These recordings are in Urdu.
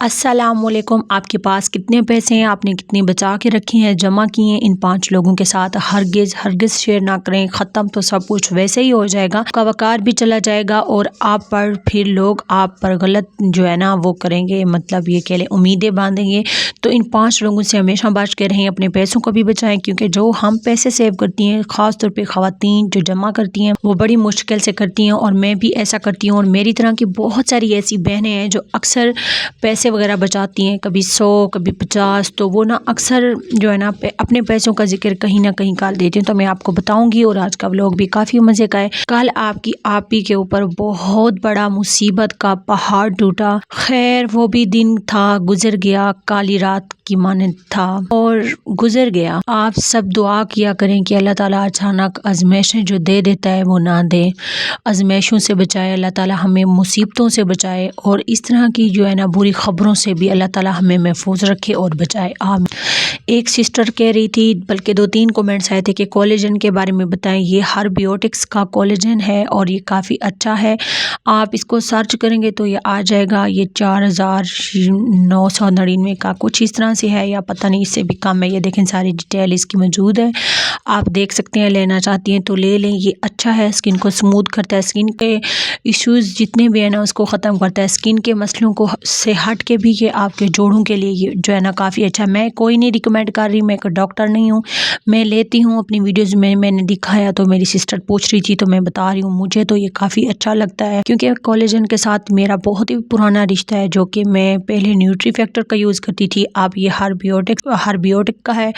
السلام علیکم۔ آپ کے پاس کتنے پیسے ہیں، آپ نے کتنے بچا کے رکھے ہیں، جمع کیے ہیں؟ ان 5 لوگوں کے ساتھ ہرگز شیئر نہ کریں، ختم تو سب کچھ ویسے ہی ہو جائے گا، آپ کا وقار بھی چلا جائے گا اور آپ پر پھر لوگ آپ پر غلط وہ کریں گے، مطلب یہ کہ لیں امیدیں باندھیں گے۔ تو ان 5 لوگوں سے ہمیشہ بچ کے رہیں، اپنے پیسوں کو بھی بچائیں، کیونکہ جو ہم پیسے سیو کرتی ہیں، خاص طور پہ خواتین جو جمع کرتی ہیں، وہ بڑی مشکل سے کرتی ہیں، اور میں بھی ایسا کرتی ہوں، اور میری طرح کی بہت ساری ایسی بہنیں ہیں جو اکثر پیسے وغیرہ بچاتی ہیں، کبھی 100 کبھی 50، تو وہ اکثر اپنے پیسوں کا ذکر کہیں نہ کہیں کر دیتی ہیں۔ تو میں آپ کو بتاؤں گی، اور آج کا ولاگ بھی کافی مزے کا ہے۔ کل آپ کی آپی کے اوپر بہت بڑا مصیبت کا پہاڑ ٹوٹا، خیر وہ بھی دن تھا، گزر گیا، کالی رات کی مانند تھا اور گزر گیا۔ آپ سب دعا کیا کریں کہ اللہ تعالیٰ اچانک آزمائشیں جو دے دیتا ہے وہ نہ دے، آزمائشوں سے بچائے اللہ تعالیٰ، ہمیں مصیبتوں سے بچائے، اور اس طرح کی بری خبروں سے بھی اللہ تعالیٰ ہمیں محفوظ رکھے اور بچائے، آمین۔ ایک سسٹر کہہ رہی تھی، بلکہ 2-3 کومنٹس آئے تھے کہ کولیجن کے بارے میں بتائیں۔ یہ ہربیوٹکس کا کولیجن ہے اور یہ کافی اچھا ہے، آپ اس کو سرچ کریں گے تو یہ آ جائے گا۔ یہ 4999 کا کچھ اس طرح سے ہے، یا پتہ نہیں اس سے بھی کم ہے۔ یہ دیکھیں ساری ڈیٹیل اس کی موجود ہے، آپ دیکھ سکتے ہیں، لینا چاہتی ہیں تو لے لیں۔ یہ اچھا ہے، اسکن کو سموتھ کرتا ہے، اسکن کے ایشوز جتنے بھی ہیں اس کو ختم کرتا ہے، اسکن کے مسئلوں کو سے ہٹ کے بھی یہ آپ کے جوڑوں کے لیے یہ کافی اچھا ہے۔ میں کوئی نہیں ریکمینڈ کر رہی، میں ایک ڈاکٹر نہیں ہوں، میں لیتی ہوں اپنی ویڈیوز میں نے دکھایا تو میری سسٹر پوچھ رہی تھی تو میں بتا رہی ہوں، مجھے تو یہ کافی اچھا لگتا ہے، کیونکہ کولیجن کے ساتھ میرا بہت ہی پرانا رشتہ ہے، جو کہ میں پہلے نیوٹری فیکٹر کا یوز کرتی تھی، اب یہ ہربیوٹک کا ہے،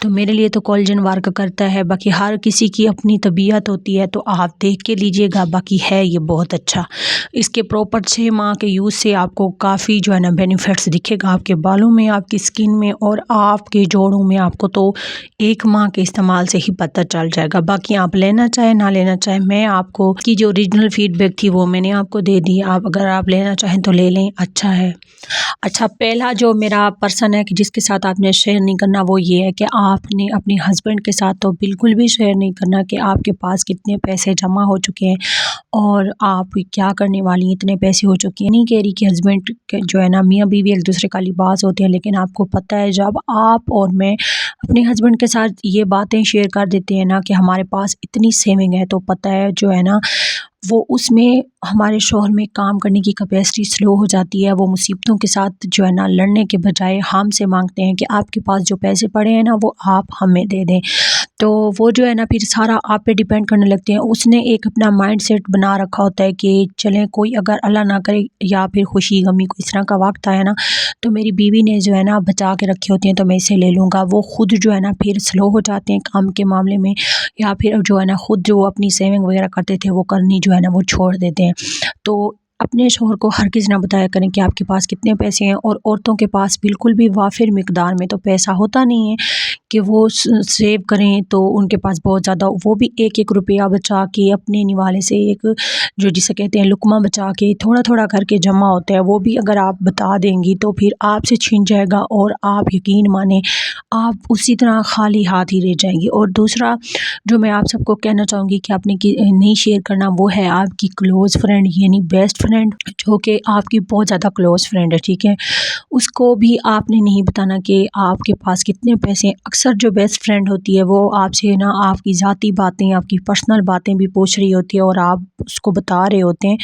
تو میرے لیے تو کولیجن ورک کرتا ہے۔ باقی ہر کسی کی اپنی طبیعت ہوتی ہے، تو آپ دیکھ کے لیجئے گا، باقی ہے یہ بہت اچھا۔ اس کے پراپر 6 ماہ کے یوز سے آپ کو کافی بینیفٹس دکھے گا، آپ کے بالوں میں، آپ کی اسکن میں اور آپ کے جوڑوں میں، آپ کو تو 1 ماہ کے استعمال سے ہی پتہ چل جائے گا۔ باقی آپ لینا چاہیں نہ لینا چاہیں، میں آپ کو کی جو اوریجنل فیڈ بیک تھی وہ میں نے آپ کو دے دی، اگر آپ لینا چاہیں تو لے لیں، اچھا ہے۔ اچھا، پہلا جو میرا پرسن ہے کہ جس کے ساتھ آپ نے شیئر نہیں کرنا، وہ یہ ہے کہ آپ نے اپنے ہسبینڈ کے ساتھ تو بالکل بھی شیئر نہیں کرنا کہ آپ کے پاس کتنے پیسے جمع ہو چکے ہیں اور آپ کیا کرنے والی ہیں، اتنے پیسے ہو چکے ہیں۔ نہیں کہہ رہی کہ ہسبینڈ میاں بیوی ایک دوسرے کا لباس ہوتے ہیں، لیکن آپ کو پتہ ہے جب آپ اور میں اپنے ہسبینڈ کے ساتھ یہ باتیں شیئر کر دیتے ہیں کہ ہمارے پاس اتنی سیونگ ہے، تو پتہ ہے وہ اس میں ہمارے شوہر میں کام کرنے کی کیپیسٹی سلو ہو جاتی ہے، وہ مصیبتوں کے ساتھ لڑنے کے بجائے ہم سے مانگتے ہیں کہ آپ کے پاس جو پیسے پڑے ہیں وہ آپ ہمیں دے دیں، تو وہ پھر سارا آپ پہ ڈیپینڈ کرنے لگتے ہیں۔ اس نے ایک اپنا مائنڈ سیٹ بنا رکھا ہوتا ہے کہ چلیں کوئی اگر اللہ نہ کرے یا پھر خوشی غمی کو اس طرح کا وقت آیا تو میری بیوی نے بچا کے رکھے ہوتے ہیں تو میں اسے لے لوں گا، وہ خود پھر سلو ہو جاتے ہیں کام کے معاملے میں، یا پھر خود جو اپنی سیونگ وغیرہ کرتے تھے وہ کرنی وہ چھوڑ دیتے ہیں۔ تو اپنے شوہر کو ہرگز نہ بتایا کریں کہ آپ کے پاس کتنے پیسے ہیں، اور عورتوں کے پاس بالکل بھی وافر مقدار میں تو پیسہ ہوتا نہیں ہے کہ وہ سیو کریں، تو ان کے پاس بہت زیادہ، وہ بھی 1-1 روپیہ بچا کے اپنے نوالے سے، ایک جسے کہتے ہیں لقمہ بچا کے تھوڑا تھوڑا کر کے جمع ہوتا ہے، وہ بھی اگر آپ بتا دیں گی تو پھر آپ سے چھن جائے گا، اور آپ یقین مانیں آپ اسی طرح خالی ہاتھ ہی رہ جائیں گی۔ اور دوسرا جو میں آپ سب کو کہنا چاہوں گی کہ آپ نے نہیں شیئر کرنا، وہ ہے آپ کی کلوز فرینڈ، یعنی بیسٹ فرینڈ، جو کہ آپ کی بہت زیادہ کلوز فرینڈ ہے، ٹھیک ہے، اس کو بھی آپ نے نہیں بتانا کہ آپ کے پاس کتنے پیسے ہیں۔ اکثر جو بیسٹ فرینڈ ہوتی ہے وہ آپ سے آپ کی ذاتی باتیں، آپ کی پرسنل باتیں بھی پوچھ رہی ہوتی ہے اور آپ اس کو بتا رہے ہوتے ہیں،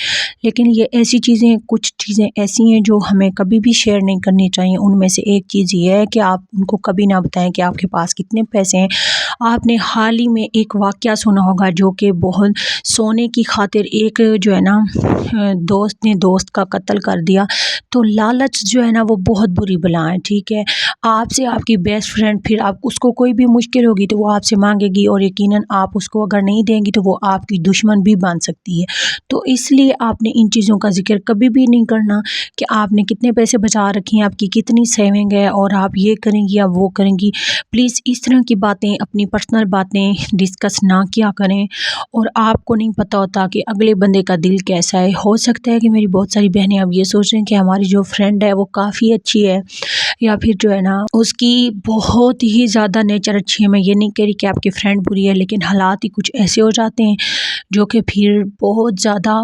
لیکن یہ ایسی چیزیں، کچھ چیزیں ایسی ہیں جو ہمیں کبھی بھی شیئر نہیں کرنی چاہیے۔ ان میں سے ایک چیز یہ ہے کہ آپ ان کو کبھی نہ بتائیں کہ آپ کے پاس کتنے پیسے ہیں۔ آپ نے حال ہی میں ایک واقعہ سنا ہوگا جو کہ بہت سونے کی خاطر ایک دوست نے دوست کا قتل کر دیا، تو لالچ وہ بہت بری بلا ہے، ٹھیک ہے، آپ سے آپ کی بیسٹ فرینڈ، پھر آپ اس کو کوئی بھی مشکل ہوگی تو وہ آپ سے مانگے گی، اور یقیناً آپ اس کو اگر نہیں دیں گی تو وہ آپ کی دشمن بھی بن سکتی ہے۔ تو اس لیے آپ نے ان چیزوں کا ذکر کبھی بھی نہیں کرنا کہ آپ نے کتنے پیسے بچا رکھے ہیں، آپ کی کتنی سیونگ ہے، اور آپ یہ کریں گی یا وہ کریں گی۔ پلیز اس طرح کی باتیں، اپنی پرسنل باتیں ڈسکس نہ کیا کریں، اور آپ کو نہیں پتہ ہوتا کہ اگلے بندے کا دل کیسا ہے۔ ہو سکتا ہے کہ میری بہت ساری بہنیں اب یہ سوچ رہے ہیں کہ ہماری جو فرینڈ ہے وہ کافی اچھی ہے، یا پھر اس کی بہت ہی زیادہ نیچر اچھی ہے۔ میں یہ نہیں کہہ رہی کہ آپ کی فرینڈ بری ہے، لیکن حالات ہی کچھ ایسے ہو جاتے ہیں جو کہ پھر بہت زیادہ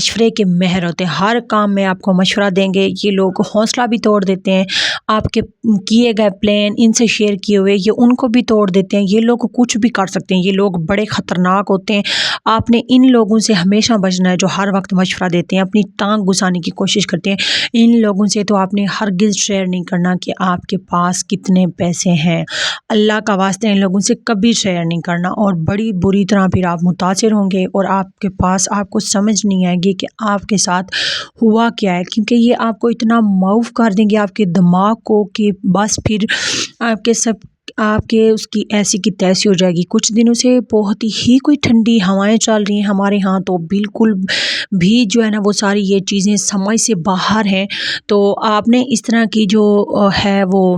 مشورے کے ماہر ہوتے ہیں، ہر کام میں آپ کو مشورہ دیں گے۔ یہ لوگ حوصلہ بھی توڑ دیتے ہیں، آپ کے کیے گئے پلان ان سے شیئر کیے ہوئے یہ ان کو بھی توڑ دیتے ہیں۔ یہ لوگ کچھ بھی کر سکتے ہیں، یہ لوگ بڑے خطرناک ہوتے ہیں۔ آپ نے ان لوگوں سے ہمیشہ بچنا ہے جو ہر وقت مشورہ دیتے ہیں، اپنی ٹانگ گھسانے کی کوشش کرتے ہیں۔ ان لوگوں سے تو آپ نے ہرگز شیئر نہیں کرنا کہ آپ کے پاس کتنے پیسے ہیں، اللہ کا واسطہ ان لوگوں سے کبھی شیئر نہیں کرنا، اور بڑی بری طرح پھر آپ متاثر ہوں گے اور آپ کے پاس آپ کو سمجھ نہیں آئے گی کہ آپ کے ساتھ ہوا کیا ہے، کیونکہ یہ آپ کو اتنا معاف کر دیں گے آپ کے دماغ کو کہ بس پھر آپ کے اس کی ایسی کی تیسی ہو جائے گی۔ کچھ دنوں سے بہت ہی کوئی ٹھنڈی ہوائیں چل رہی ہیں ہمارے ہاں، تو بالکل بھی جو ہے نا وہ ساری یہ چیزیں سمجھ سے باہر ہیں۔ تو آپ نے اس طرح کی جو ہے وہ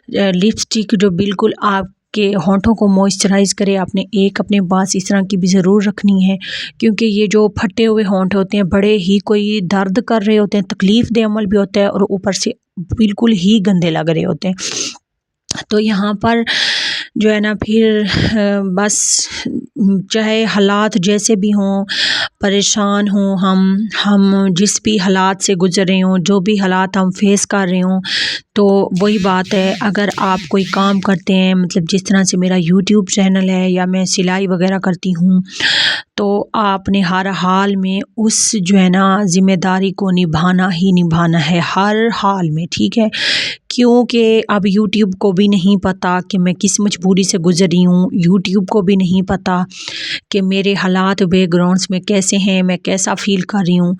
لپسٹک جو بالکل آپ کے ہونٹوں کو موئسچرائز کرے، آپ نے ایک اپنے پاس اس طرح کی بھی ضرور رکھنی ہے، کیونکہ یہ جو پھٹے ہوئے ہونٹ ہوتے ہیں بڑے ہی کوئی درد کر رہے ہوتے ہیں، تکلیف دہ عمل بھی ہوتا ہے، اور اوپر سے بالکل ہی گندے لگ رہے ہوتے ہیں۔ تو یہاں پر جو ہے نا پھر بس چاہے حالات جیسے بھی ہوں، پریشان ہوں، ہم جس بھی حالات سے گزر رہے ہوں، جو بھی حالات ہم فیس کر رہے ہوں، تو وہی بات ہے، اگر آپ کوئی کام کرتے ہیں، مطلب جس طرح سے میرا یوٹیوب چینل ہے یا میں سلائی وغیرہ کرتی ہوں، تو آپ نے ہر حال میں اس جو ہے نا ذمہ داری کو نبھانا ہی نبھانا ہے، ہر حال میں، ٹھیک ہے؟ کیونکہ اب یوٹیوب کو بھی نہیں پتہ کہ میں کس مجبوری سے گزر رہی ہوں، یوٹیوب کو بھی نہیں پتہ کہ میرے حالات بیک گراؤنڈس میں کیسے ہیں، میں کیسا فیل کر رہی ہوں۔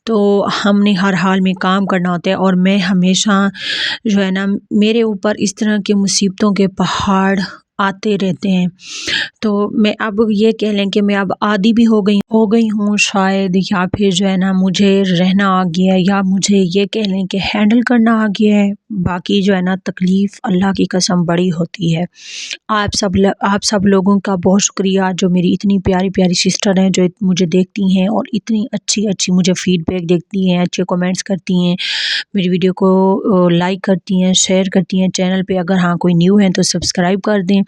تو ہم نے ہر حال میں کام کرنا ہوتا ہے، اور میں ہمیشہ جو ہے نا میرے اوپر اس طرح کے مصیبتوں کے پہاڑ آتے رہتے ہیں۔ تو میں اب یہ کہہ لیں کہ میں اب عادی بھی ہو گئی ہوں شاید، یا پھر جو ہے نا مجھے رہنا آ گیا ہے، یا مجھے یہ کہہ لیں کہ ہینڈل کرنا آ گیا ہے۔ باقی جو ہے نا تکلیف اللہ کی قسم بڑی ہوتی ہے۔ آپ سب لوگوں کا بہت شکریہ جو میری اتنی پیاری پیاری سسٹر ہیں، جو مجھے دیکھتی ہیں اور اتنی اچھی مجھے فیڈ بیک دیکھتی ہیں، اچھے کمنٹس کرتی ہیں، میری ویڈیو کو لائک کرتی ہیں، شیئر کرتی ہیں۔ چینل پہ اگر ہاں کوئی نیو ہے تو سبسکرائب کر دیں،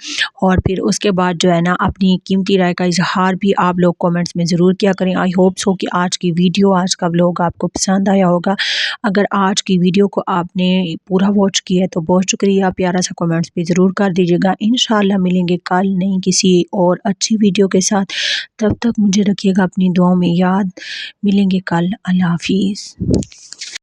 اور پھر اس کے بعد جو ہے نا اپنی قیمتی رائے کا اظہار بھی آپ لوگ کمنٹس میں ضرور کیا کریں۔ آئی ہوپ سو کہ آج کی ویڈیو، آج کا ولاگ آپ کو پسند آیا ہوگا۔ اگر آج کی ویڈیو کو آپ نے پورا واچ کیا ہے تو بہت شکریہ، پیارا سا کمنٹس بھی ضرور کر دیجیے گا۔ انشاءاللہ ملیں گے کل نئی کسی اور اچھی ویڈیو کے ساتھ، تب تک مجھے رکھیے گا اپنی دعاؤں میں یاد۔ ملیں گے کل، اللہ حافظ۔